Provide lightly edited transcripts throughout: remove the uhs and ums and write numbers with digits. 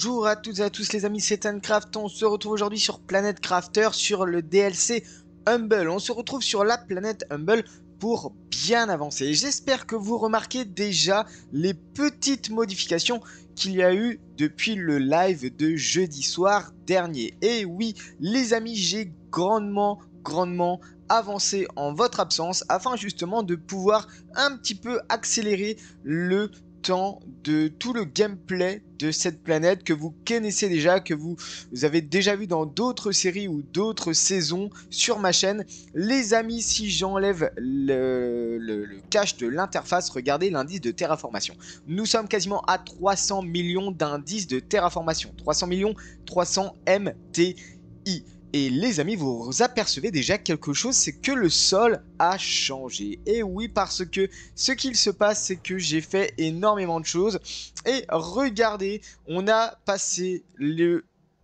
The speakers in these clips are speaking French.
Bonjour à toutes et à tous les amis, c'est Thancraft. On se retrouve aujourd'hui sur Planet Crafter sur le DLC Humble. On se retrouve sur la planète Humble pour bien avancer. J'espère que vous remarquez déjà les petites modifications qu'il y a eu depuis le live de jeudi soir dernier. Et oui, les amis, j'ai grandement avancé en votre absence afin justement de pouvoir un petit peu accélérer le temps de tout le gameplay de cette planète que vous connaissez déjà, que vous avez déjà vu dans d'autres séries ou d'autres saisons sur ma chaîne. Les amis, si j'enlève le cache de l'interface, regardez l'indice de terraformation. Nous sommes quasiment à 300 millions d'indices de terraformation. 300 millions, 300 MTI. Et les amis, vous apercevez déjà quelque chose, c'est que le sol a changé. Et oui, parce que ce qu'il se passe, c'est que j'ai fait énormément de choses. Et regardez, on a passé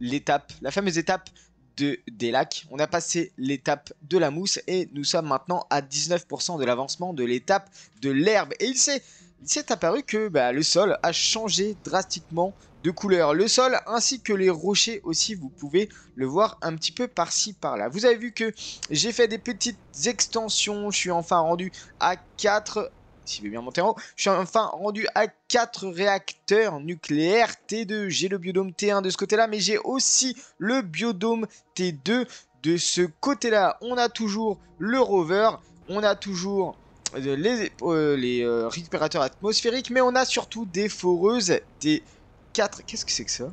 l'étape, la fameuse étape des lacs. On a passé l'étape de la mousse et nous sommes maintenant à 19% de l'avancement de l'étape de l'herbe. Et il s'est apparu que le sol a changé drastiquement de couleur. Le sol ainsi que les rochers aussi, vous pouvez le voir un petit peu par-ci par-là. Vous avez vu que j'ai fait des petites extensions. Je suis enfin rendu à 4... S'il veut bien monter en haut, je suis enfin rendu à 4 réacteurs nucléaires T2. J'ai le biodôme T1 de ce côté-là, mais j'ai aussi le biodôme T2 de ce côté-là. On a toujours le rover, on a toujours les récupérateurs atmosphériques, mais on a surtout des foreuses, des 4... Qu'est-ce que c'est que ça?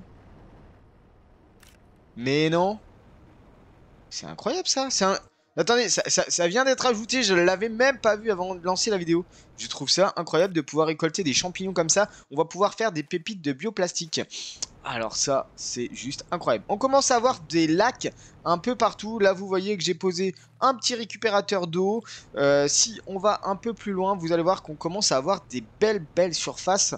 Mais non. C'est incroyable ça. C'est un... Attendez, ça vient d'être ajouté, je ne l'avais même pas vu avant de lancer la vidéo. Je trouve ça incroyable de pouvoir récolter des champignons comme ça. On va pouvoir faire des pépites de bioplastique. Alors ça, c'est juste incroyable. On commence à avoir des lacs un peu partout. Là, vous voyez que j'ai posé un petit récupérateur d'eau. Si on va un peu plus loin, vous allez voir qu'on commence à avoir des belles surfaces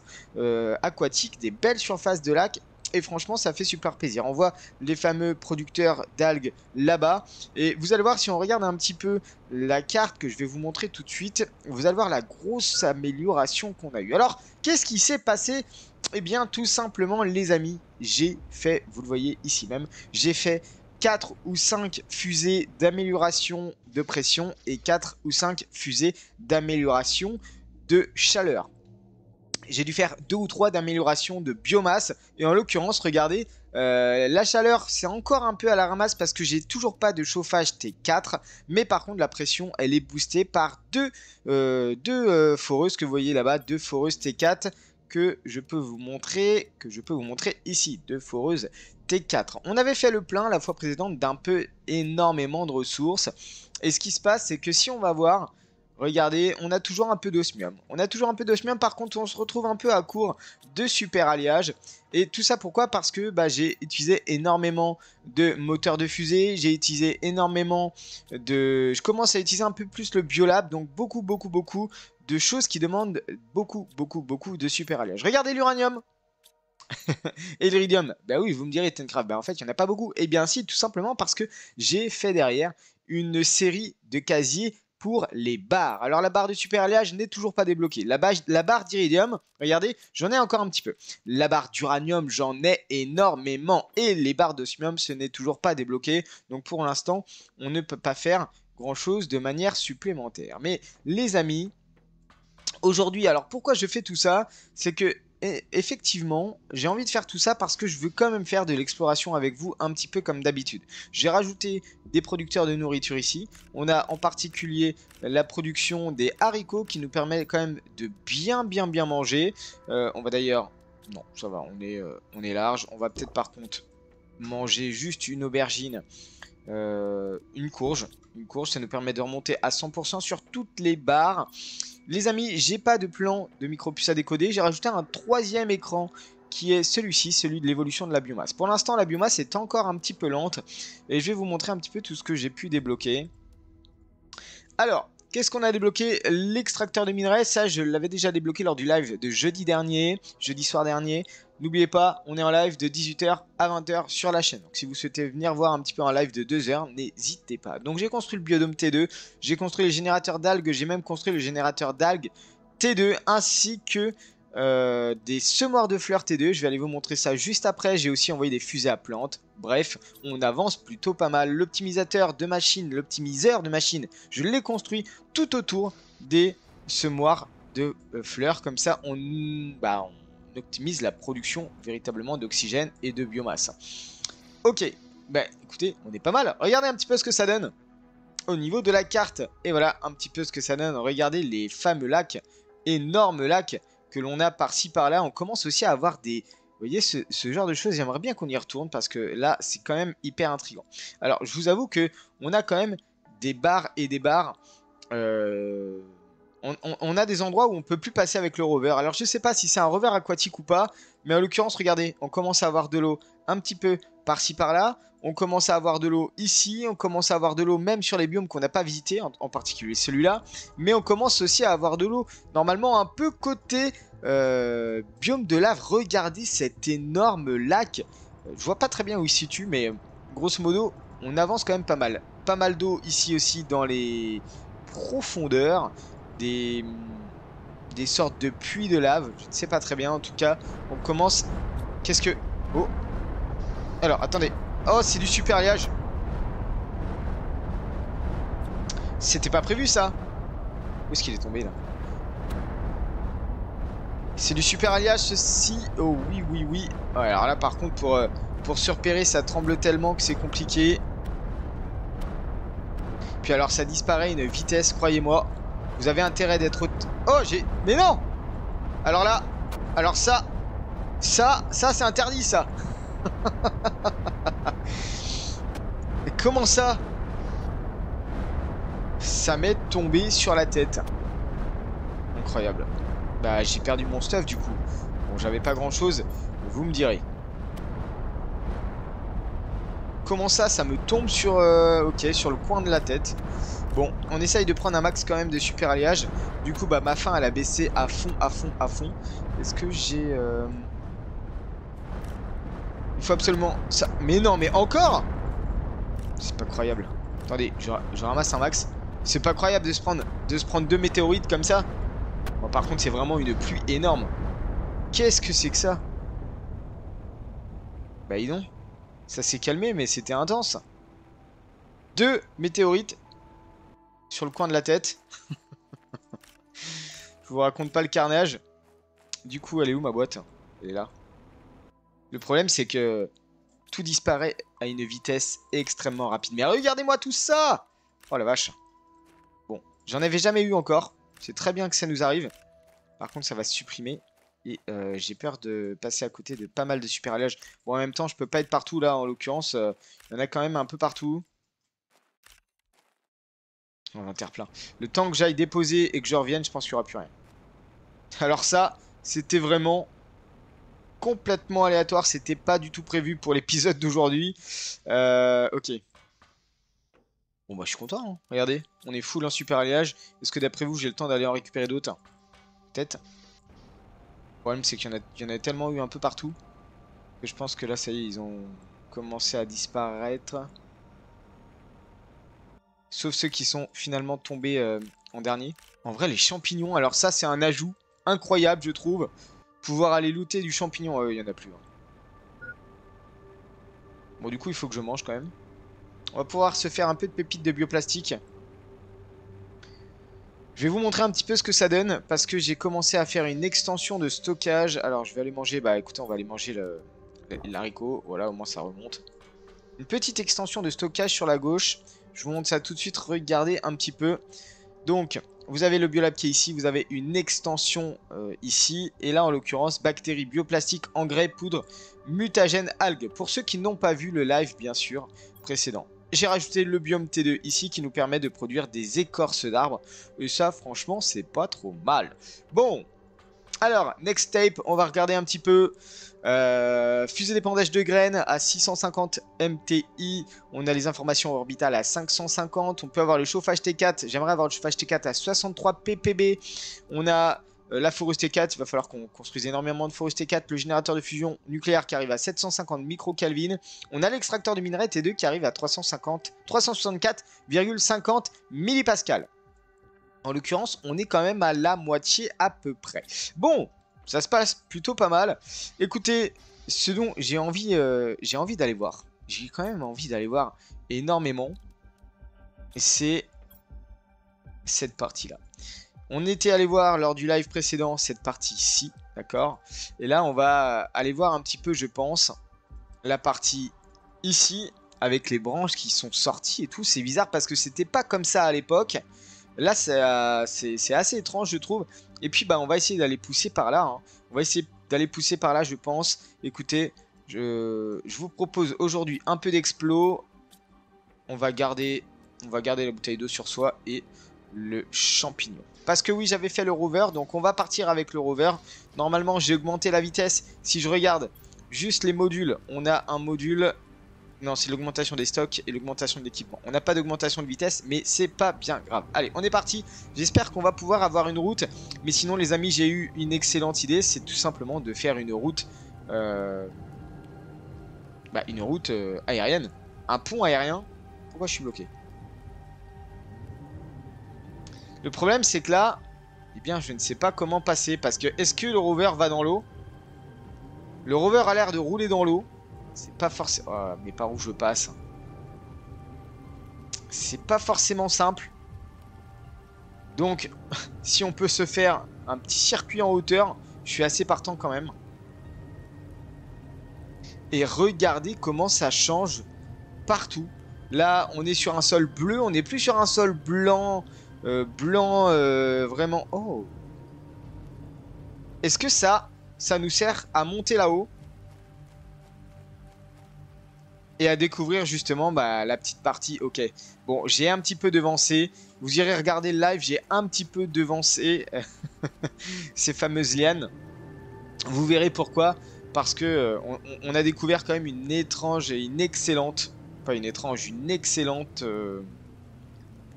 aquatiques, des belles surfaces de lacs. Et franchement, ça fait super plaisir. On voit les fameux producteurs d'algues là-bas. Et vous allez voir, si on regarde un petit peu la carte que je vais vous montrer tout de suite, vous allez voir la grosse amélioration qu'on a eue. Alors, qu'est-ce qui s'est passé? Eh bien, tout simplement, les amis, j'ai fait, vous le voyez ici même, j'ai fait 4 ou 5 fusées d'amélioration de pression et 4 ou 5 fusées d'amélioration de chaleur. J'ai dû faire 2 ou 3 d'amélioration de biomasse. Et en l'occurrence, regardez, la chaleur, c'est encore un peu à la ramasse parce que j'ai toujours pas de chauffage T4. Mais par contre, la pression, elle est boostée par deux foreuses que vous voyez là-bas. 2 foreuses T4 que je peux vous montrer, ici. 2 foreuses T4. On avait fait le plein la fois précédente d'un peu énormément de ressources. Et ce qui se passe, c'est que si on va voir... Regardez, on a toujours un peu d'osmium. Par contre, on se retrouve un peu à court de super alliage. Et tout ça pourquoi? Parce que j'ai utilisé énormément de moteurs de fusée. J'ai utilisé énormément de... Je commence à utiliser un peu plus le biolab. Donc beaucoup de choses qui demandent beaucoup de super alliage. Regardez l'uranium et l'iridium. Bah oui, vous me direz, Thancraft, en fait, il n'y en a pas beaucoup. Eh bien si, tout simplement parce que j'ai fait derrière une série de casiers pour les barres. Alors la barre de super alliage n'est toujours pas débloquée. La barre d'iridium, regardez, j'en ai encore un petit peu. La barre d'uranium, j'en ai énormément. Et les barres d'osmium, ce n'est toujours pas débloqué. Donc pour l'instant, on ne peut pas faire grand chose de manière supplémentaire. Mais les amis, aujourd'hui, alors pourquoi je fais tout ça? C'est que effectivement, j'ai envie de faire tout ça parce que je veux quand même faire de l'exploration avec vous un petit peu comme d'habitude. J'ai rajouté des producteurs de nourriture ici. On a en particulier la production des haricots qui nous permet quand même de bien manger. On va d'ailleurs... Non, ça va, on est large. On va peut-être par contre manger juste une aubergine, une courge. Une courge, ça nous permet de remonter à 100% sur toutes les barres. Les amis, j'ai pas de plan de micropuce à décoder. J'ai rajouté un 3e écran qui est celui-ci, celui de l'évolution de la biomasse. Pour l'instant, la biomasse est encore un petit peu lente. Et je vais vous montrer un petit peu tout ce que j'ai pu débloquer. Alors, qu'est-ce qu'on a débloqué? L'extracteur de minerais, ça je l'avais déjà débloqué lors du live de jeudi soir dernier. N'oubliez pas, on est en live de 18h à 20h sur la chaîne. Donc si vous souhaitez venir voir un petit peu un live de 2h, n'hésitez pas. Donc j'ai construit le biodôme T2, j'ai construit les générateurs d'algues, j'ai même construit le générateur d'algues T2 ainsi que des semoirs de fleurs T2. Je vais aller vous montrer ça juste après. J'ai aussi envoyé des fusées à plantes. Bref, on avance plutôt pas mal. L'optimisateur de machine, l'optimiseur de machine, je l'ai construit tout autour des semoirs de fleurs. Comme ça, on optimise la production véritablement d'oxygène et de biomasse. Ok, bah écoutez, on est pas mal. Regardez un petit peu ce que ça donne au niveau de la carte. Et voilà un petit peu ce que ça donne. Regardez les fameux lacs, énormes lacs que l'on a par-ci par-là. On commence aussi à avoir des... Vous voyez, ce genre de choses, j'aimerais bien qu'on y retourne parce que là, c'est quand même hyper intriguant. Alors, je vous avoue que on a quand même des barres et des barres. On a des endroits où on peut plus passer avec le rover. Alors, je sais pas si c'est un rover aquatique ou pas, mais en l'occurrence, regardez, on commence à avoir de l'eau un petit peu par-ci par-là. On commence à avoir de l'eau ici, on commence à avoir de l'eau même sur les biomes qu'on n'a pas visités, en particulier celui-là. Mais on commence aussi à avoir de l'eau normalement un peu côté biome de lave. Regardez cet énorme lac. Je vois pas très bien où il se situe, mais grosso modo, on avance quand même pas mal. Pas mal d'eau ici aussi dans les profondeurs. Des sortes de puits de lave. Je ne sais pas très bien. En tout cas, on commence... Qu'est-ce que... Oh. Alors, attendez. Oh, c'est du super alliage. C'était pas prévu, ça. Où est-ce qu'il est tombé, là? C'est du super alliage, ceci. Oh, oui, oui, oui. Ouais, alors là, par contre, pour se repérer, ça tremble tellement que c'est compliqué. Puis alors, ça disparaît à une vitesse, croyez-moi. Vous avez intérêt d'être... Oh, j'ai... Mais non! Alors là... Alors ça... Ça, c'est interdit, ça. Mais comment ça? Ça m'est tombé sur la tête. Incroyable. Bah, j'ai perdu mon stuff, du coup. Bon, j'avais pas grand-chose. Vous me direz. Comment ça me tombe sur... ok, sur le coin de la tête. Bon, on essaye de prendre un max quand même de super alliage. Du coup, bah, ma faim, elle a baissé à fond, à fond, à fond. Est-ce que j'ai... Il faut absolument... ça. Mais non, mais encore? C'est pas croyable. Attendez, je ramasse un max. C'est pas croyable de se prendre 2 météorites comme ça. Bon, par contre, c'est vraiment une pluie énorme. Qu'est-ce que c'est que ça? Bah, dis donc. Ça s'est calmé, mais c'était intense. 2 météorites sur le coin de la tête. Je vous raconte pas le carnage. Du coup, elle est où ma boîte? Elle est là. Le problème, c'est que tout disparaît à une vitesse extrêmement rapide. Mais regardez-moi tout ça! Oh la vache. Bon, j'en avais jamais eu encore. C'est très bien que ça nous arrive. Par contre, ça va se supprimer. Et j'ai peur de passer à côté de pas mal de super alliages. Bon, en même temps, je peux pas être partout là, en l'occurrence. Il y en a quand même un peu partout. On va plein. Le temps que j'aille déposer et que je revienne, je pense qu'il n'y aura plus rien. Alors ça, c'était vraiment complètement aléatoire. C'était pas du tout prévu pour l'épisode d'aujourd'hui. Ok. Bon bah je suis content, hein. Regardez, on est full en super alliage. Est-ce que d'après vous, j'ai le temps d'aller en récupérer d'autres? Peut-être. Le problème, c'est qu'il y en a tellement eu un peu partout que je pense que là, ça y est, ils ont commencé à disparaître. Sauf ceux qui sont finalement tombés en dernier. En vrai, les champignons, alors ça, c'est un ajout incroyable, je trouve. Pouvoir aller looter du champignon. Il y en a plus. Hein. Bon, du coup, il faut que je mange quand même. On va pouvoir se faire un peu de pépites de bioplastique. Je vais vous montrer un petit peu ce que ça donne. Parce que j'ai commencé à faire une extension de stockage. Alors, je vais aller manger... Bah, écoutez, on va aller manger l'haricot. Voilà, au moins, ça remonte. Une petite extension de stockage sur la gauche. Je vous montre ça tout de suite. Regardez un petit peu. Donc, vous avez le biolab qui est ici. Vous avez une extension ici. Et là, en l'occurrence, bactéries, bioplastique, engrais, poudre, mutagène, algues. Pour ceux qui n'ont pas vu le live, bien sûr, précédent. J'ai rajouté le biome T2 ici qui nous permet de produire des écorces d'arbres. Et ça, franchement, c'est pas trop mal. Bon, alors, next tape, on va regarder un petit peu. Fusée d'épandage de graines à 650 MTI. On a les informations orbitales à 550. On peut avoir le chauffage T4. J'aimerais avoir le chauffage T4 à 63 ppb. On a la foreuse T4. Il va falloir qu'on construise énormément de foreuse T4. Le générateur de fusion nucléaire qui arrive à 750 microkelvin. On a l'extracteur de minerai T2 qui arrive à 364,50 millipascal. En l'occurrence, on est quand même à la moitié à peu près. Bon, Ça se passe plutôt pas mal. Écoutez, ce dont j'ai envie d'aller voir. J'ai quand même envie d'aller voir énormément. C'est cette partie-là. On était allé voir lors du live précédent cette partie-ci, d'accord? Et là, on va aller voir un petit peu, je pense, la partie ici, avec les branches qui sont sorties et tout. C'est bizarre parce que c'était pas comme ça à l'époque. Là, c'est assez étrange, je trouve. Et puis, bah, on va essayer d'aller pousser par là. Hein. On va essayer d'aller pousser par là, je pense. Écoutez, je vous propose aujourd'hui un peu d'explos. On va garder la bouteille d'eau sur soi et le champignon. Parce que oui, j'avais fait le rover, donc on va partir avec le rover. Normalement, j'ai augmenté la vitesse. Si je regarde juste les modules, on a un module... Non, c'est l'augmentation des stocks et l'augmentation de l'équipement. On n'a pas d'augmentation de vitesse, mais c'est pas bien grave. Allez, on est parti. J'espère qu'on va pouvoir avoir une route. Mais sinon, les amis, j'ai eu une excellente idée. C'est tout simplement de faire une route... aérienne. Un pont aérien. Pourquoi je suis bloqué? Le problème, c'est que là, eh bien, je ne sais pas comment passer. Parce que, est-ce que le rover va dans l'eau? Le rover a l'air de rouler dans l'eau. C'est pas forcément... Oh, mais par où je passe? C'est pas forcément simple. Donc, si on peut se faire un petit circuit en hauteur, je suis assez partant quand même. Et regardez comment ça change partout. Là, on est sur un sol bleu, on n'est plus sur un sol blanc. Vraiment... Oh! Est-ce que ça nous sert à monter là-haut? Et à découvrir justement la petite partie. Ok, bon, j'ai un petit peu devancé. Vous irez regarder le live, j'ai un petit peu devancé ces fameuses lianes. Vous verrez pourquoi. Parce que on a découvert quand même une étrange et une excellente... Pas une étrange, une excellente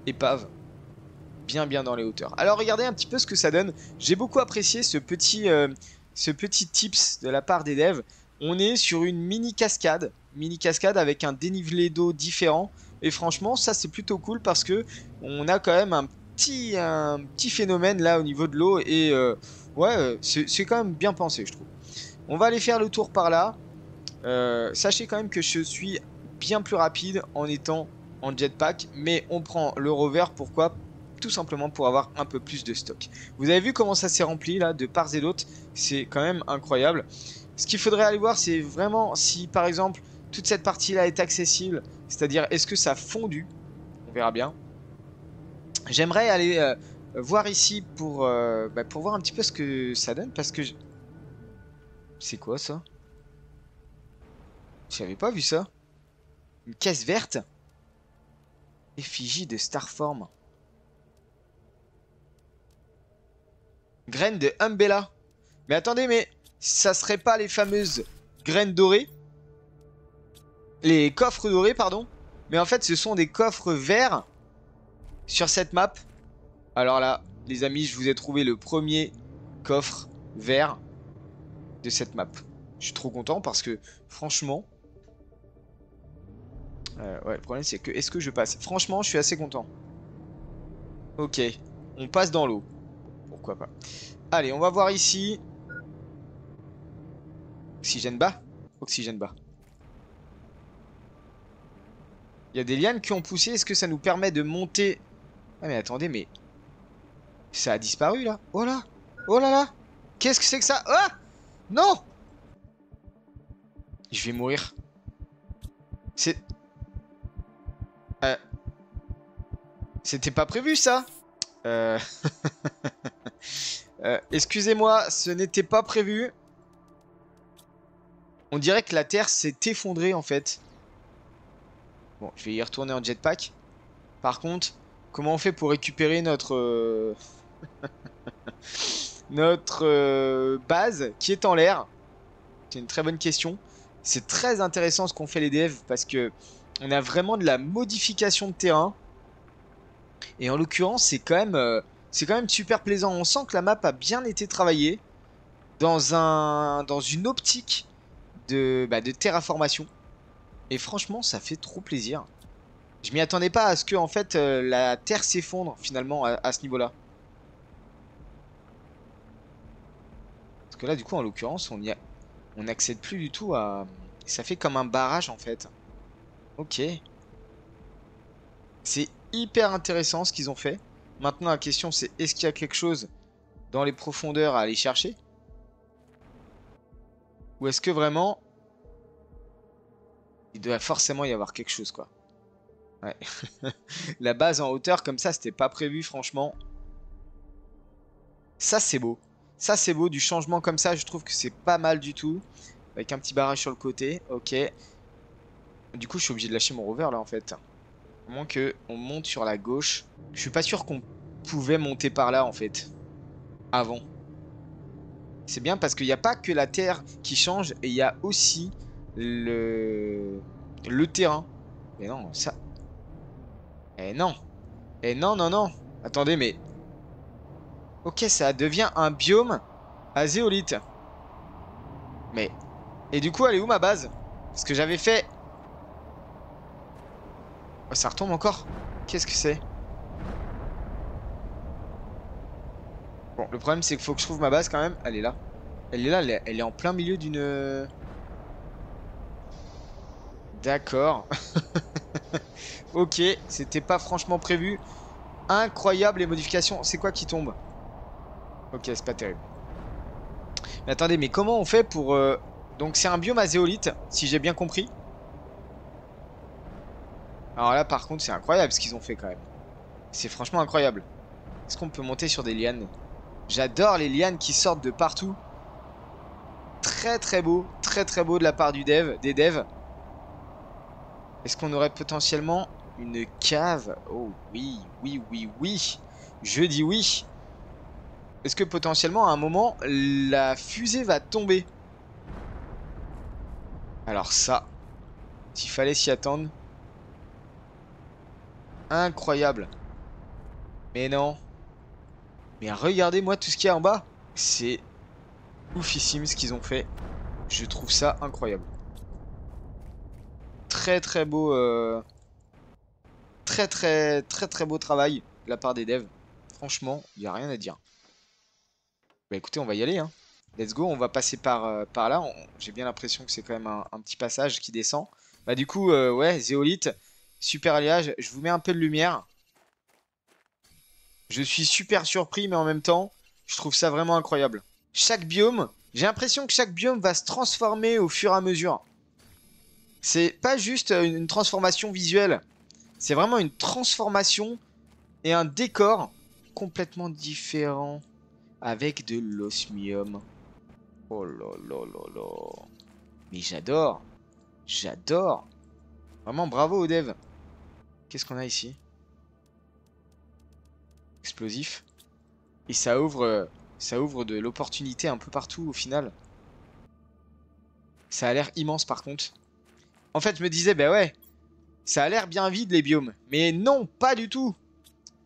épave. Bien dans les hauteurs. Alors regardez un petit peu ce que ça donne. J'ai beaucoup apprécié ce petit tips de la part des devs. On est sur une mini cascade avec un dénivelé d'eau différent. Et franchement, ça c'est plutôt cool parce que on a quand même un petit phénomène là au niveau de l'eau. Et ouais, c'est quand même bien pensé, je trouve. On va aller faire le tour par là. Sachez quand même que je suis bien plus rapide en étant en jetpack. Mais on prend le rover, pourquoi ? Tout simplement pour avoir un peu plus de stock. Vous avez vu comment ça s'est rempli là de part et d'autre. C'est quand même incroyable. Ce qu'il faudrait aller voir, c'est vraiment si par exemple toute cette partie là est accessible. C'est-à-dire est-ce que ça fondu. On verra bien. J'aimerais aller voir ici pour voir un petit peu ce que ça donne. Parce que... C'est quoi ça? J'avais pas vu ça. Une caisse verte. Effigie de Starform. Graines de Umbella. Mais attendez, mais ça serait pas les fameuses graines dorées? Les coffres dorés, pardon. Mais en fait, ce sont des coffres verts sur cette map. Alors là, les amis, je vous ai trouvé le premier coffre vert de cette map. Je suis trop content parce que, franchement... ouais, le problème, c'est que... Est-ce que je passe? Franchement, je suis assez content. Ok, on passe dans l'eau. Pourquoi pas. Allez, on va voir ici. Oxygène bas. Oxygène bas. Il y a des lianes qui ont poussé. Est-ce que ça nous permet de monter? Ah mais attendez, mais... Ça a disparu là. Oh là. Oh là là. Qu'est-ce que c'est que ça? Ah! Non! Je vais mourir. C'est... C'était pas prévu ça. Excusez-moi, ce n'était pas prévu. On dirait que la Terre s'est effondrée en fait. Bon, je vais y retourner en jetpack. Par contre, comment on fait pour récupérer notre... notre base qui est en l'air? C'est une très bonne question. C'est très intéressant ce qu'ont fait les devs parce que on a vraiment de la modification de terrain. Et en l'occurrence, c'est quand même super plaisant. On sent que la map a bien été travaillée dans une optique de terraformation. Et franchement, ça fait trop plaisir. Je m'y attendais pas à ce que en fait la Terre s'effondre finalement à ce niveau-là. que là, du coup, en l'occurrence, on n'accède plus du tout à... Ça fait comme un barrage, en fait. Ok. C'est hyper intéressant ce qu'ils ont fait. Maintenant, la question, c'est est-ce qu'il y a quelque chose dans les profondeurs à aller chercher? Ou est-ce que vraiment, il doit forcément y avoir quelque chose, quoi. Ouais. La base en hauteur, comme ça, c'était pas prévu, franchement. Ça, c'est beau. Ça, c'est beau. Du changement comme ça, je trouve que c'est pas mal du tout. Avec un petit barrage sur le côté. Ok. Du coup, je suis obligé de lâcher mon rover, là, en fait. À moins qu'on monte sur la gauche. Je suis pas sûr qu'on pouvait monter par là, en fait. Avant. C'est bien parce qu'il n'y a pas que la terre qui change. Et il y a aussi le terrain. Mais non, ça... Eh non. Eh non, non, non. Attendez, mais... Ok, ça devient un biome à zéolite. Mais... Et du coup, elle est où ma base? Parce que j'avais fait... Oh, ça retombe encore? Qu'est-ce que c'est? Bon, le problème, c'est qu'il faut que je trouve ma base quand même. Elle est là. Elle est là, elle est en plein milieu d'une... D'accord. Ok, c'était pas franchement prévu. Incroyable les modifications. C'est quoi qui tombe? Ok, c'est pas terrible. Mais attendez, mais comment on fait pour... Donc c'est un biome à zéolite, si j'ai bien compris. Alors là, par contre, c'est incroyable ce qu'ils ont fait quand même. C'est franchement incroyable. Est-ce qu'on peut monter sur des lianes? J'adore les lianes qui sortent de partout. Très très beau de la part des devs. Est-ce qu'on aurait potentiellement une cave? Oh oui, oui, oui, oui. Je dis oui. Est-ce que potentiellement à un moment la fusée va tomber? Alors ça, s'il fallait s'y attendre. Incroyable. Mais non. Mais regardez-moi tout ce qu'il y a en bas. C'est oufissime ce qu'ils ont fait. Je trouve ça incroyable. Très beau. Très beau travail de la part des devs. Franchement, il n'y a rien à dire. Bah écoutez, on va y aller, hein. Let's go, on va passer par là. J'ai bien l'impression que c'est quand même un petit passage qui descend. Bah du coup, ouais, zéolite, super alliage. Je vous mets un peu de lumière. Je suis super surpris, mais en même temps, je trouve ça vraiment incroyable. Chaque biome, j'ai l'impression que chaque biome va se transformer au fur et à mesure. C'est pas juste une transformation visuelle. C'est vraiment une transformation et un décor complètement différent avec de l'osmium. Oh là là là là. Mais j'adore. J'adore. Vraiment bravo aux devs. Qu'est-ce qu'on a ici? Explosif. Et ça ouvre de l'opportunité un peu partout au final. Ça a l'air immense par contre. En fait, je me disais, bah ouais, ça a l'air bien vide les biomes. Mais non, pas du tout.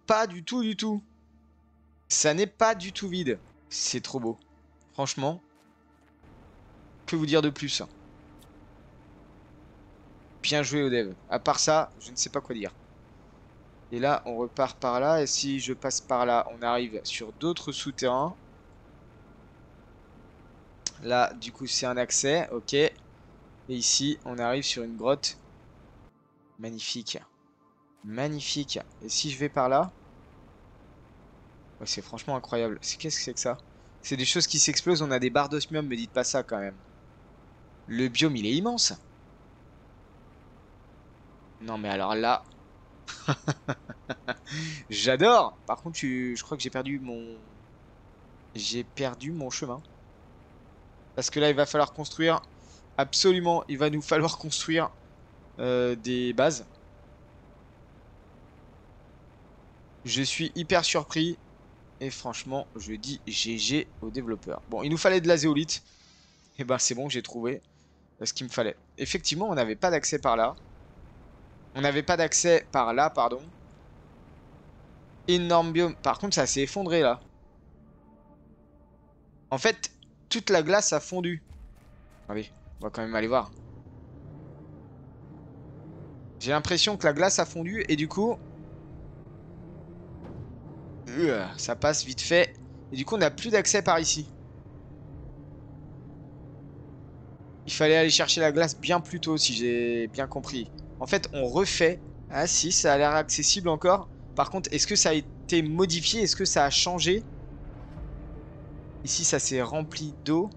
Pas du tout, du tout. Ça n'est pas du tout vide. C'est trop beau. Franchement, que vous dire de plus? Bien joué aux devs. À part ça, je ne sais pas quoi dire. Et là, on repart par là. Et si je passe par là, on arrive sur d'autres souterrains. Là, du coup, c'est un accès. Ok. Et ici, on arrive sur une grotte. Magnifique. Magnifique. Et si je vais par là... Ouais, c'est franchement incroyable. Qu'est-ce que c'est que ça? C'est des choses qui s'explosent. On a des barres d'osmium. Me dites pas ça quand même. Le biome, il est immense. Non, mais alors là... J'adore. Par contre, je crois que j'ai perdu mon... J'ai perdu mon chemin. Parce que là, il va falloir construire... Absolument, il va nous falloir construire des bases. Je suis hyper surpris. Et franchement, je dis GG aux développeurs. Bon, il nous fallait de la zéolite. Et ben, c'est bon, j'ai trouvé ce qu'il me fallait. Effectivement, on n'avait pas d'accès par là. On n'avait pas d'accès par là, pardon. Énorme biome. Par contre, ça s'est effondré là. En fait, toute la glace a fondu. Allez, on va quand même aller voir. J'ai l'impression que la glace a fondu et du coup... ça passe vite fait. Et du coup, on n'a plus d'accès par ici. Il fallait aller chercher la glace bien plus tôt, si j'ai bien compris. En fait, on refait. Ah si, ça a l'air accessible encore. Par contre, est-ce que ça a été modifié? Est-ce que ça a changé? Ici, ça s'est rempli d'eau.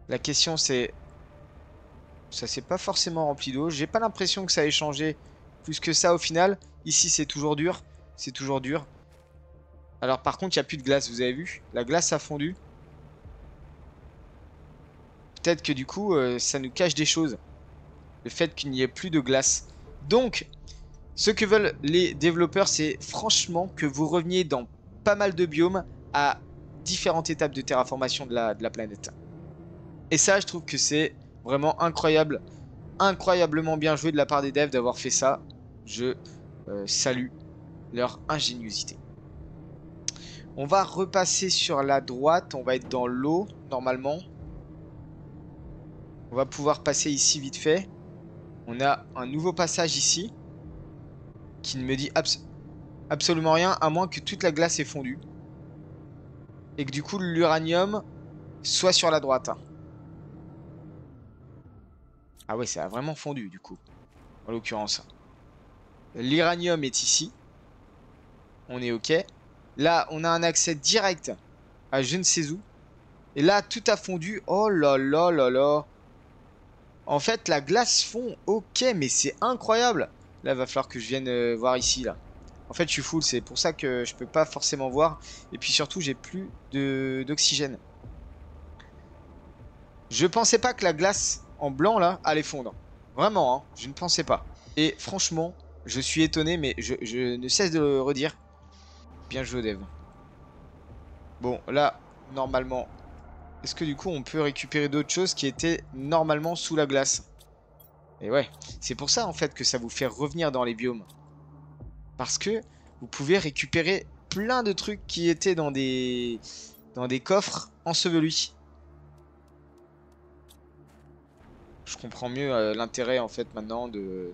La question, c'est... Ça s'est pas forcément rempli d'eau. J'ai pas l'impression que ça ait changé plus que ça au final. Ici, c'est toujours dur. C'est toujours dur. Alors, par contre, il n'y a plus de glace, vous avez vu? La glace a fondu. Peut-être que du coup, ça nous cache des choses. Le fait qu'il n'y ait plus de glace. Donc, ce que veulent les développeurs, c'est franchement que vous reveniez dans pas mal de biomes à différentes étapes de terraformation de la planète. Et ça, je trouve que c'est vraiment incroyable. Incroyablement bien joué de la part des devs d'avoir fait ça. Je salue leur ingéniosité. On va repasser sur la droite. On va être dans l'eau, normalement. On va pouvoir passer ici vite fait. On a un nouveau passage ici. Qui ne me dit absolument rien, à moins que toute la glace est fondue. Et que du coup, l'uranium soit sur la droite. Ah ouais, ça a vraiment fondu, du coup. En l'occurrence. L'uranium est ici. On est OK. Là, on a un accès direct à je ne sais où. Et là, tout a fondu. Oh là là là là. En fait, la glace fond. Ok, mais c'est incroyable. Là, il va falloir que je vienne voir ici, là. En fait, je suis full. C'est pour ça que je peux pas forcément voir. Et puis surtout, j'ai plus d'oxygène. Je pensais pas que la glace en blanc, là, allait fondre. Vraiment, hein. Je ne pensais pas. Et franchement, je suis étonné, mais je ne cesse de le redire. Bien joué, Dev. Bon, là, normalement... Est-ce que du coup on peut récupérer d'autres choses qui étaient normalement sous la glace? Et ouais, c'est pour ça en fait que ça vous fait revenir dans les biomes. Parce que vous pouvez récupérer plein de trucs qui étaient dans des coffres ensevelis. Je comprends mieux l'intérêt en fait maintenant de...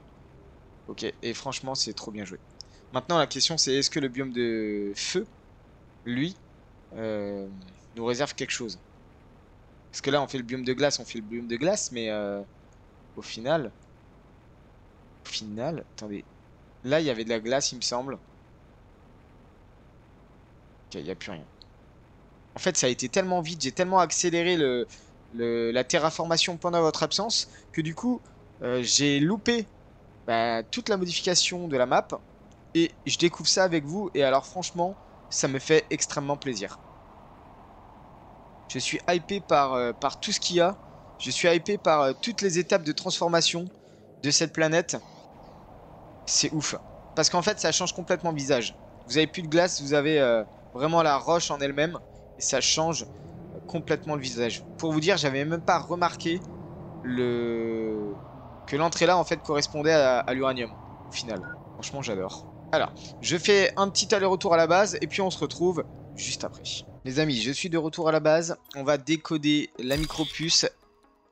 Ok, et franchement c'est trop bien joué. Maintenant la question c'est est-ce que le biome de feu, lui, nous réserve quelque chose? Parce que là on fait le biome de glace, on fait le biome de glace, mais au final... attendez. Là, il y avait de la glace, il me semble. Ok, il n'y a plus rien. En fait, ça a été tellement vite, j'ai tellement accéléré la terraformation pendant votre absence, que du coup, j'ai loupé toute la modification de la map. Et je découvre ça avec vous, et alors franchement, ça me fait extrêmement plaisir. Je suis hypé par tout ce qu'il y a. Je suis hypé par toutes les étapes de transformation de cette planète. C'est ouf. Parce qu'en fait, ça change complètement le visage. Vous avez plus de glace, vous avez vraiment la roche en elle-même. Et ça change complètement le visage. Pour vous dire, j'avais même pas remarqué que l'entrée là, en fait, correspondait à l'uranium. Au final. Franchement, j'adore. Alors, je fais un petit aller-retour à la base. Et puis, on se retrouve juste après. Les amis, je suis de retour à la base. On va décoder la micro-puce.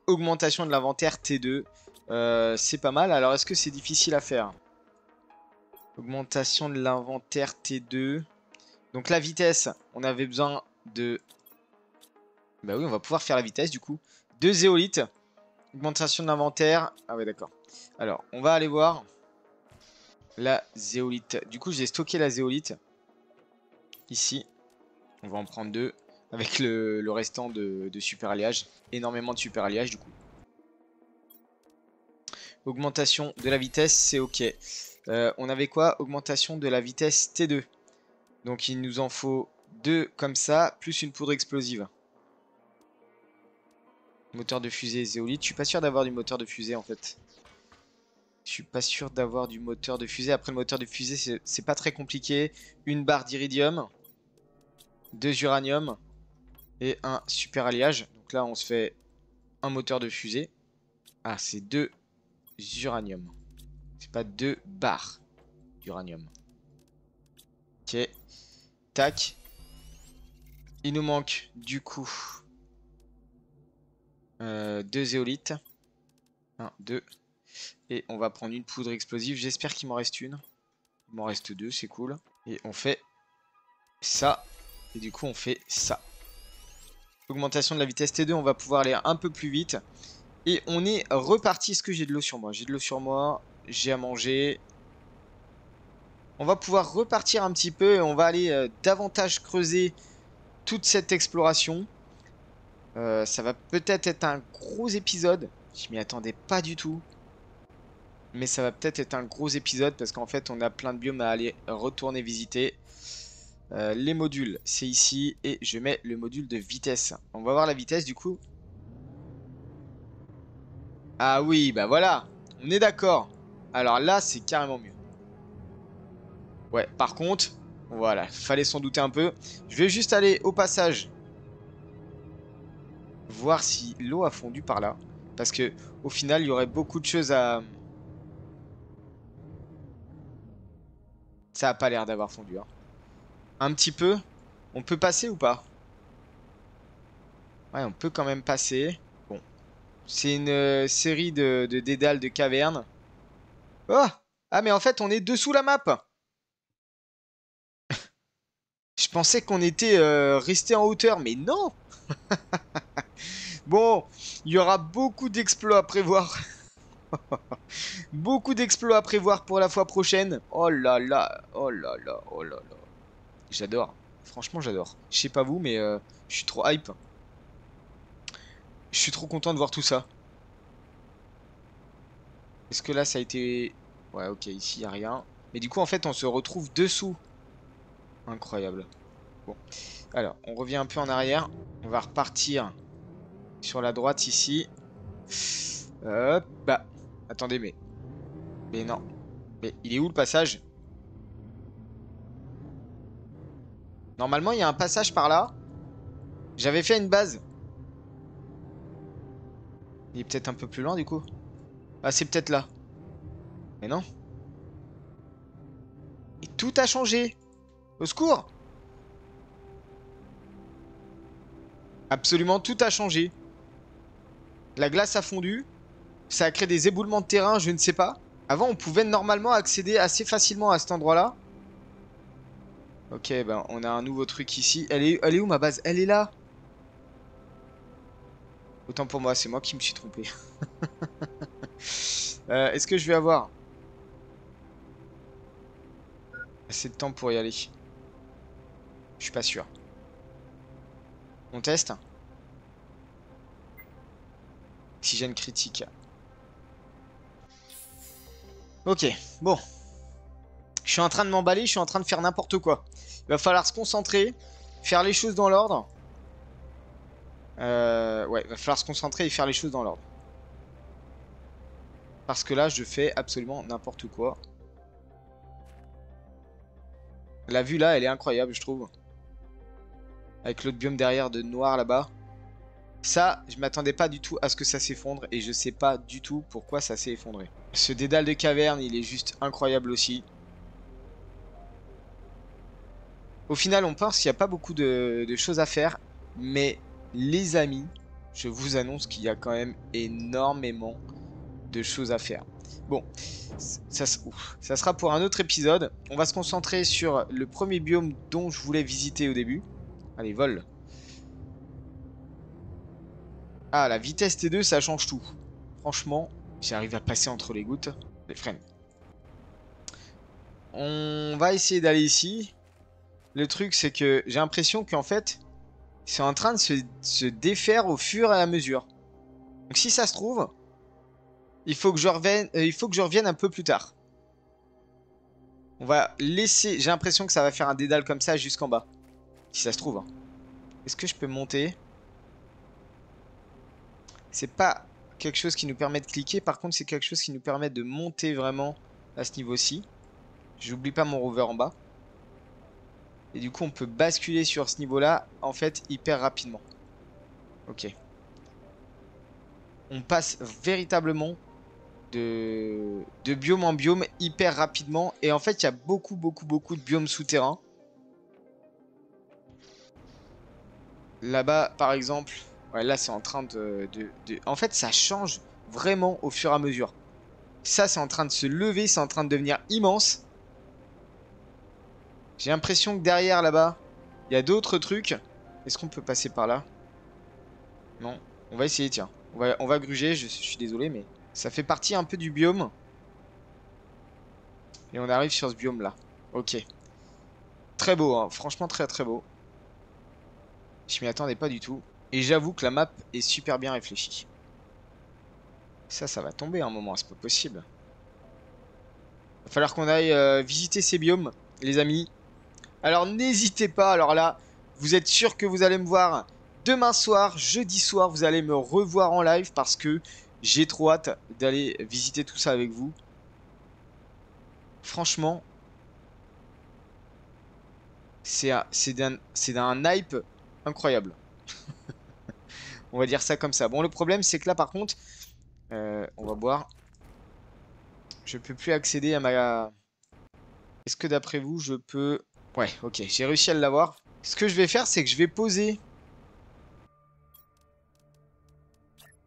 Augmentation de l'inventaire T2. C'est pas mal. Alors, est-ce que c'est difficile à faire? Augmentation de l'inventaire T2. Donc la vitesse, on avait besoin de... Bah oui, on va pouvoir faire la vitesse du coup. 2 zéolithes. Augmentation de l'inventaire. Ah ouais, d'accord. Alors, on va aller voir la zéolite. Du coup, j'ai stocké la zéolite. Ici. On va en prendre 2. Avec le restant de super alliage. Énormément de super alliage du coup. Augmentation de la vitesse, c'est ok. On avait quoi? Augmentation de la vitesse T2. Donc il nous en faut 2 comme ça, plus une poudre explosive. Moteur de fusée zéolite. Je suis pas sûr d'avoir du moteur de fusée en fait. Je suis pas sûr d'avoir du moteur de fusée. Après le moteur de fusée, c'est pas très compliqué. Une barre d'iridium, 2 uranium et un super alliage. Donc là on se fait un moteur de fusée. Ah, c'est 2 uranium. C'est pas 2 barres d'uranium. Ok. Tac. Il nous manque du coup 2 zéolites. 1, 2. Et on va prendre une poudre explosive. J'espère qu'il m'en reste une. Il m'en reste 2, c'est cool. Et on fait ça. Et du coup, on fait ça. Augmentation de la vitesse T2, on va pouvoir aller un peu plus vite. Et on est reparti. Est-ce que j'ai de l'eau sur moi? J'ai de l'eau sur moi. J'ai à manger. On va pouvoir repartir un petit peu et on va aller davantage creuser toute cette exploration. Ça va peut-être être un gros épisode. Je m'y attendais pas du tout. Mais ça va peut-être être un gros épisode parce qu'en fait on a plein de biomes à aller retourner visiter. Les modules, c'est ici. Et je mets le module de vitesse. On va voir la vitesse du coup. Ah oui, bah voilà. On est d'accord. Alors là, c'est carrément mieux. Ouais, par contre, voilà, fallait s'en douter un peu. Je vais juste aller au passage voir si l'eau a fondu par là. Parce que au final, il y aurait beaucoup de choses à... Ça a pas l'air d'avoir fondu, hein. Un petit peu. On peut passer ou pas? Ouais, on peut quand même passer. Bon. C'est une série de dédales de cavernes. Oh! Ah, mais en fait, on est dessous la map. Je pensais qu'on était resté en hauteur, mais non! Bon, il y aura beaucoup d'exploits à prévoir. Beaucoup d'exploits à prévoir pour la fois prochaine. Oh là là, oh là là, oh là là. J'adore. Franchement, j'adore. Je sais pas vous, mais je suis trop hype. Je suis trop content de voir tout ça. Est-ce que là, ça a été... Ouais, ok, ici, il n'y a rien. Mais du coup, en fait, on se retrouve dessous. Incroyable. Bon. Alors, on revient un peu en arrière. On va repartir sur la droite ici. Hop, bah. Attendez, mais... Mais non. Mais il est où le passage? Normalement, il y a un passage par là. J'avais fait une base. Il est peut-être un peu plus loin, du coup. Ah, c'est peut-être là. Mais non. Et tout a changé. Au secours! Absolument tout a changé. La glace a fondu. Ça a créé des éboulements de terrain, je ne sais pas. Avant, on pouvait normalement accéder assez facilement à cet endroit-là. Ok, ben on a un nouveau truc ici. Elle est où ma base? Elle est là. Autant pour moi, c'est moi qui me suis trompé. Est-ce que je vais avoir assez de temps pour y aller? Je suis pas sûr. On teste. Oxygène critique. Ok, bon. Je suis en train de m'emballer, je suis en train de faire n'importe quoi. Il va falloir se concentrer, faire les choses dans l'ordre. Ouais, il va falloir se concentrer et faire les choses dans l'ordre. Parce que là, je fais absolument n'importe quoi. La vue là, elle est incroyable, je trouve. Avec l'autre biome derrière de noir là-bas. Ça, je m'attendais pas du tout à ce que ça s'effondre. Et je sais pas du tout pourquoi ça s'est effondré. Ce dédale de caverne, il est juste incroyable aussi. Au final, on pense qu'il n'y a pas beaucoup de choses à faire. Mais les amis, je vous annonce qu'il y a quand même énormément de choses à faire. Bon, ça sera pour un autre épisode. On va se concentrer sur le premier biome dont je voulais visiter au début. Allez, vol. Ah, la vitesse T2, ça change tout. Franchement, j'arrive à passer entre les gouttes. Les freins. On va essayer d'aller ici. Le truc, c'est que j'ai l'impression qu'en fait, c'est en train de se défaire au fur et à mesure. Donc si ça se trouve, il faut que je revienne un peu plus tard. On va laisser... J'ai l'impression que ça va faire un dédale comme ça jusqu'en bas. Si ça se trouve, hein. Est-ce que je peux monter? C'est pas quelque chose qui nous permet de cliquer. Par contre, c'est quelque chose qui nous permet de monter vraiment à ce niveau-ci. J'oublie pas mon rover en bas. Et du coup, on peut basculer sur ce niveau-là, en fait, hyper rapidement. Ok. On passe véritablement de biome en biome hyper rapidement. Et en fait, il y a beaucoup de biomes souterrains. Là-bas, par exemple, ouais, là, c'est en train En fait, ça change vraiment au fur et à mesure. Ça, c'est en train de se lever, c'est en train de devenir immense. J'ai l'impression que derrière, là-bas, il y a d'autres trucs. Est-ce qu'on peut passer par là? Non. On va essayer, tiens. On va gruger, je suis désolé, mais ça fait partie un peu du biome. Et on arrive sur ce biome-là. Ok. Très beau, hein. Franchement très très beau. Je m'y attendais pas du tout. Et j'avoue que la map est super bien réfléchie. Ça va tomber un moment, c'est pas possible. Va falloir qu'on aille visiter ces biomes, les amis. Alors n'hésitez pas, alors là, vous êtes sûr que vous allez me voir demain soir, jeudi soir, vous allez me revoir en live parce que j'ai trop hâte d'aller visiter tout ça avec vous. Franchement, c'est d'un hype incroyable. On va dire ça comme ça. Bon, le problème, c'est que là, par contre, on va boire. Je peux plus accéder à ma... Est-ce que d'après vous, je peux... Ouais, ok, j'ai réussi à l'avoir. Ce que je vais faire, c'est que je vais poser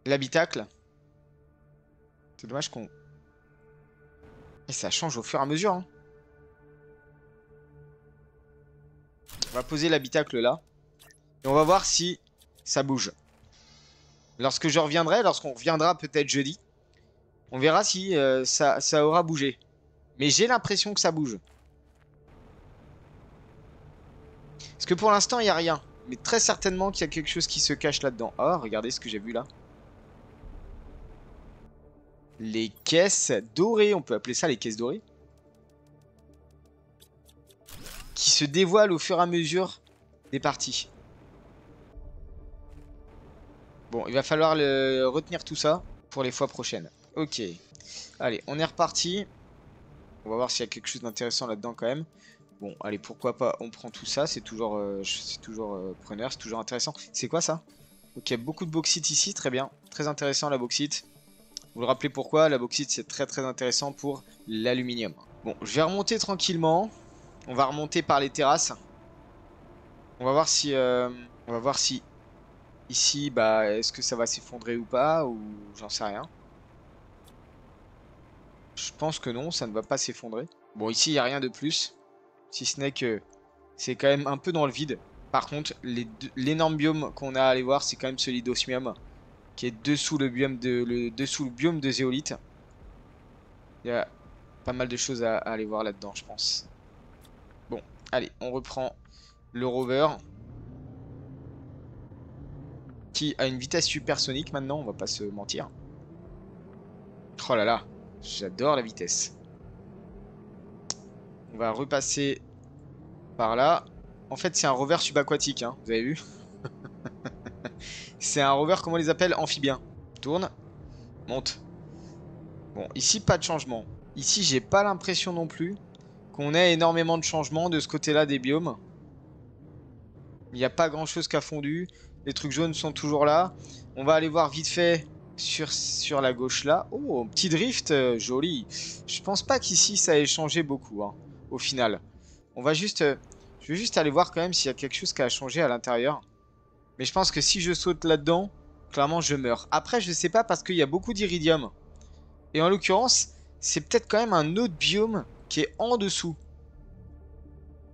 l'habitacle. C'est dommage qu'on... Et ça change au fur et à mesure, hein. On va poser l'habitacle là. Et on va voir si ça bouge. Lorsque je reviendrai, lorsqu'on reviendra peut-être jeudi, on verra si ça aura bougé. Mais j'ai l'impression que ça bouge. Parce que pour l'instant, il n'y a rien. Mais très certainement qu'il y a quelque chose qui se cache là-dedans. Oh, regardez ce que j'ai vu là. Les caisses dorées. On peut appeler ça les caisses dorées. Qui se dévoilent au fur et à mesure des parties. Bon, il va falloir retenir tout ça pour les fois prochaines. Ok. Allez, on est reparti. On va voir s'il y a quelque chose d'intéressant là-dedans quand même. Bon, allez, pourquoi pas, on prend tout ça. C'est toujours preneur, c'est toujours intéressant. C'est quoi ça? Ok, beaucoup de bauxite ici, très bien. Très intéressant la bauxite. Vous le rappelez pourquoi? La bauxite, c'est très très intéressant pour l'aluminium. Bon, je vais remonter tranquillement. On va remonter par les terrasses. On va voir si... Ici, bah, est-ce que ça va s'effondrer ou pas? Ou j'en sais rien. Je pense que non, ça ne va pas s'effondrer. Bon, ici, il n'y a rien de plus. Si ce n'est que c'est quand même un peu dans le vide. Par contre, l'énorme biome qu'on a à aller voir, c'est quand même celui d'osmium, qui est dessous le biome de zéolite. Il y a pas mal de choses à aller voir là-dedans, je pense. Bon, allez, on reprend le rover. Qui a une vitesse supersonique maintenant, on va pas se mentir. Oh là là, j'adore la vitesse. On va repasser par là. En fait, c'est un rover subaquatique, hein, vous avez vu? C'est un rover, comment on les appelle? Amphibien. Tourne, monte. Bon, ici, pas de changement. Ici, j'ai pas l'impression non plus qu'on ait énormément de changements de ce côté-là des biomes. Il n'y a pas grand-chose qui a fondu. Les trucs jaunes sont toujours là. On va aller voir vite fait sur la gauche là. Oh, petit drift, joli. Je pense pas qu'ici, ça ait changé beaucoup, hein, au final. On va juste... je vais juste aller voir quand même s'il y a quelque chose qui a changé à l'intérieur. Mais je pense que si je saute là-dedans, clairement, je meurs. Après, je sais pas parce qu'il y a beaucoup d'iridium. Et en l'occurrence, c'est peut-être quand même un autre biome qui est en dessous.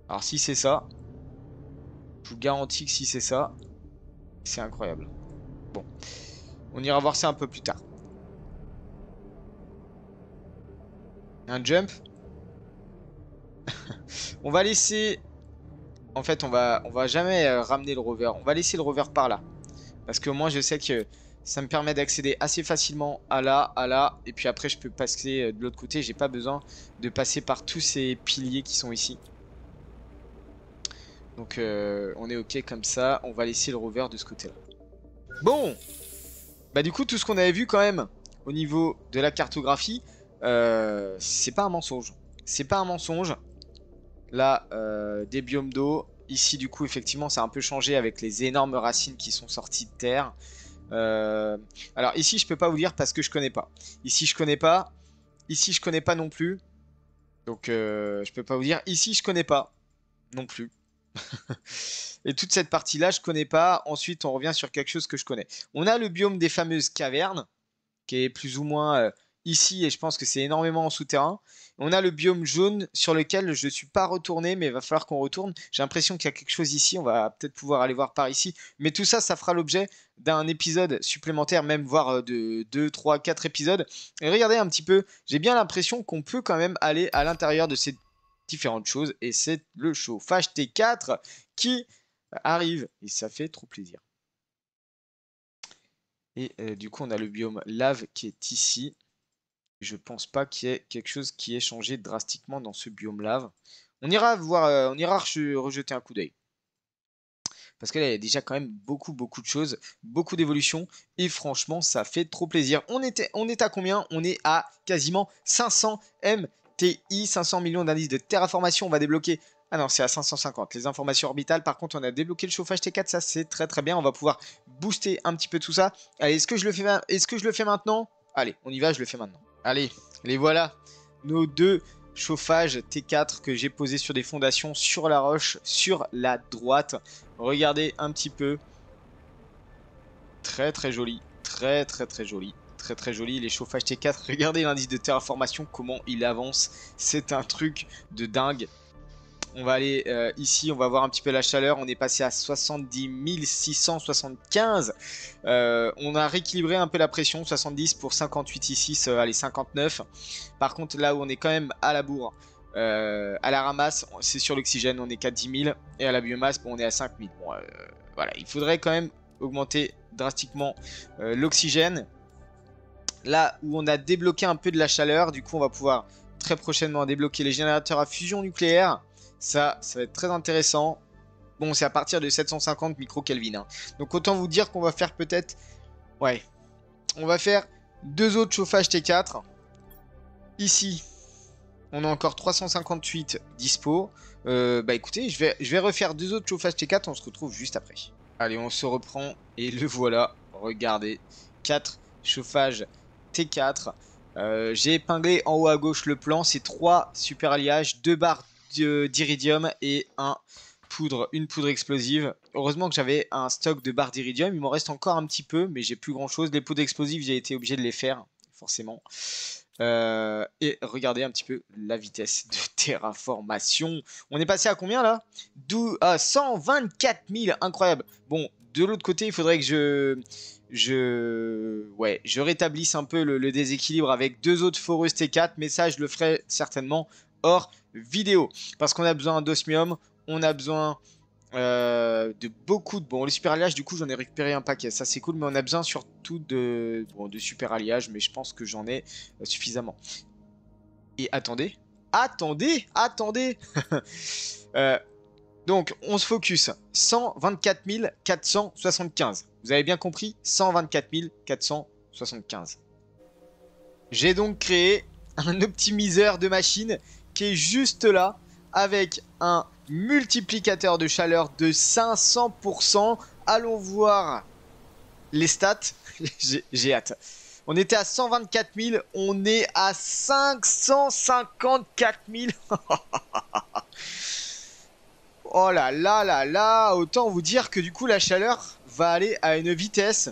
Alors si c'est ça, je vous garantis que si c'est ça, c'est incroyable. Bon, on ira voir ça un peu plus tard. Un jump. On va laisser... En fait, on va jamais ramener le rover. On va laisser le rover par là. Parce qu'au moins, je sais que ça me permet d'accéder assez facilement à là. Et puis après, je peux passer de l'autre côté. J'ai pas besoin de passer par tous ces piliers qui sont ici. Donc, on est OK comme ça. On va laisser le rover de ce côté-là. Bon! Bah du coup, tout ce qu'on avait vu quand même au niveau de la cartographie, c'est pas un mensonge. C'est pas un mensonge. Là, des biomes d'eau. Ici, du coup, effectivement, ça a un peu changé avec les énormes racines qui sont sorties de terre. Alors ici, je peux pas vous dire parce que je connais pas. Ici, je connais pas. Ici, je connais pas non plus. Donc, je peux pas vous dire. Ici, je connais pas non plus. Et toute cette partie-là, je connais pas. Ensuite, on revient sur quelque chose que je connais. On a le biome des fameuses cavernes, qui est plus ou moins ici et je pense que c'est énormément en souterrain. On a le biome jaune sur lequel je ne suis pas retourné, mais il va falloir qu'on retourne. J'ai l'impression qu'il y a quelque chose ici, on va peut-être pouvoir aller voir par ici. Mais tout ça, ça fera l'objet d'un épisode supplémentaire, même voire de 2, 3, 4 épisodes. Et regardez un petit peu, j'ai bien l'impression qu'on peut quand même aller à l'intérieur de ces différentes choses. Et c'est le chauffage T4 qui arrive. Et ça fait trop plaisir. Et du coup, on a le biome lave qui est ici. Je pense pas qu'il y ait quelque chose qui ait changé drastiquement dans ce biome lave. On ira voir, on ira rejeter un coup d'œil. Parce que là, il y a déjà quand même beaucoup de choses, beaucoup d'évolutions. Et franchement, ça fait trop plaisir. On est à combien? On est à quasiment 500 MTI, 500 millions d'indices de terraformation. On va débloquer... Ah non, c'est à 550. Les informations orbitales, par contre, on a débloqué le chauffage T4. Ça, c'est très bien. On va pouvoir booster un petit peu tout ça. Allez, est-ce que je le fais maintenant? Allez, on y va, je le fais maintenant. Allez, les voilà. Nos deux chauffages T4 que j'ai posés sur des fondations sur la roche, sur la droite. Regardez un petit peu. Très joli. Très joli. Très joli. Les chauffages T4. Regardez l'indice de terraformation, comment il avance. C'est un truc de dingue. On va aller ici, on va voir un petit peu la chaleur. On est passé à 70 675. On a rééquilibré un peu la pression. 70 pour 58 ici, allez 59. Par contre, là où on est quand même à la bourre, à la ramasse, c'est sur l'oxygène, on est qu'à 10 000. Et à la biomasse, bon, on est à 5 000. Bon, voilà, il faudrait quand même augmenter drastiquement l'oxygène. Là où on a débloqué un peu de la chaleur, du coup, on va pouvoir très prochainement débloquer les générateurs à fusion nucléaire. Ça va être très intéressant. Bon, c'est à partir de 750 micro-Kelvin. Hein. Donc, autant vous dire qu'on va faire peut-être... Ouais. On va faire 2 autres chauffages T4. Ici, on a encore 358 dispo. Bah écoutez, je vais refaire 2 autres chauffages T4. On se retrouve juste après. Allez, on se reprend. Et le voilà. Regardez. 4 chauffages T4. J'ai épinglé en haut à gauche le plan. C'est 3 super alliages, 2 barres d'iridium et une poudre explosive. Heureusement que j'avais un stock de barres d'iridium. Il m'en reste encore un petit peu, mais j'ai plus grand chose. Les poudres explosives, j'ai été obligé de les faire, forcément. Et regardez un petit peu la vitesse de terraformation. On est passé à combien là? 124 000, incroyable. Bon, de l'autre côté, il faudrait que je rétablisse un peu le déséquilibre avec 2 autres foreuses T4, mais ça je le ferai certainement hors vidéo, parce qu'on a besoin d'osmium, on a besoin de beaucoup de... Bon, les super alliages, du coup j'en ai récupéré un paquet, ça c'est cool, mais on a besoin surtout de super alliages, mais je pense que j'en ai suffisamment. Et attendez donc on se focus, 124 475, vous avez bien compris, 124 475. J'ai donc créé un optimiseur de machine qui est juste là avec un multiplicateur de chaleur de 500%. Allons voir les stats. J'ai hâte. On était à 124 000, on est à 554 000. Oh là là, autant vous dire que du coup la chaleur va aller à une vitesse.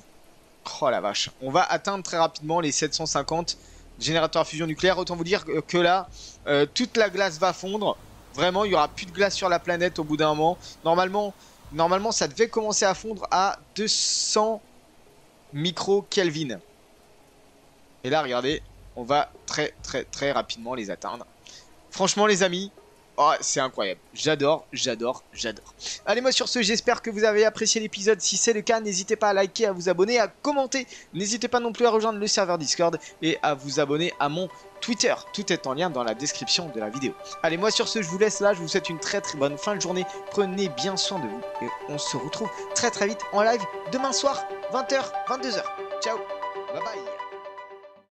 Oh la vache, on va atteindre très rapidement les 750 générateurs à fusion nucléaire. Autant vous dire que là, toute la glace va fondre. Vraiment, il n'y aura plus de glace sur la planète au bout d'un moment. Normalement, ça devait commencer à fondre à 200 micro-Kelvin. Et là, regardez, on va très rapidement les atteindre. Franchement, les amis, oh, c'est incroyable. J'adore. Allez, moi sur ce, j'espère que vous avez apprécié l'épisode. Si c'est le cas, n'hésitez pas à liker, à vous abonner, à commenter. N'hésitez pas non plus à rejoindre le serveur Discord et à vous abonner à mon Twitter. Tout est en lien dans la description de la vidéo. Allez, moi sur ce, je vous laisse là. Je vous souhaite une très bonne fin de journée. Prenez bien soin de vous et on se retrouve très vite en live demain soir, 20h, 22h. Ciao.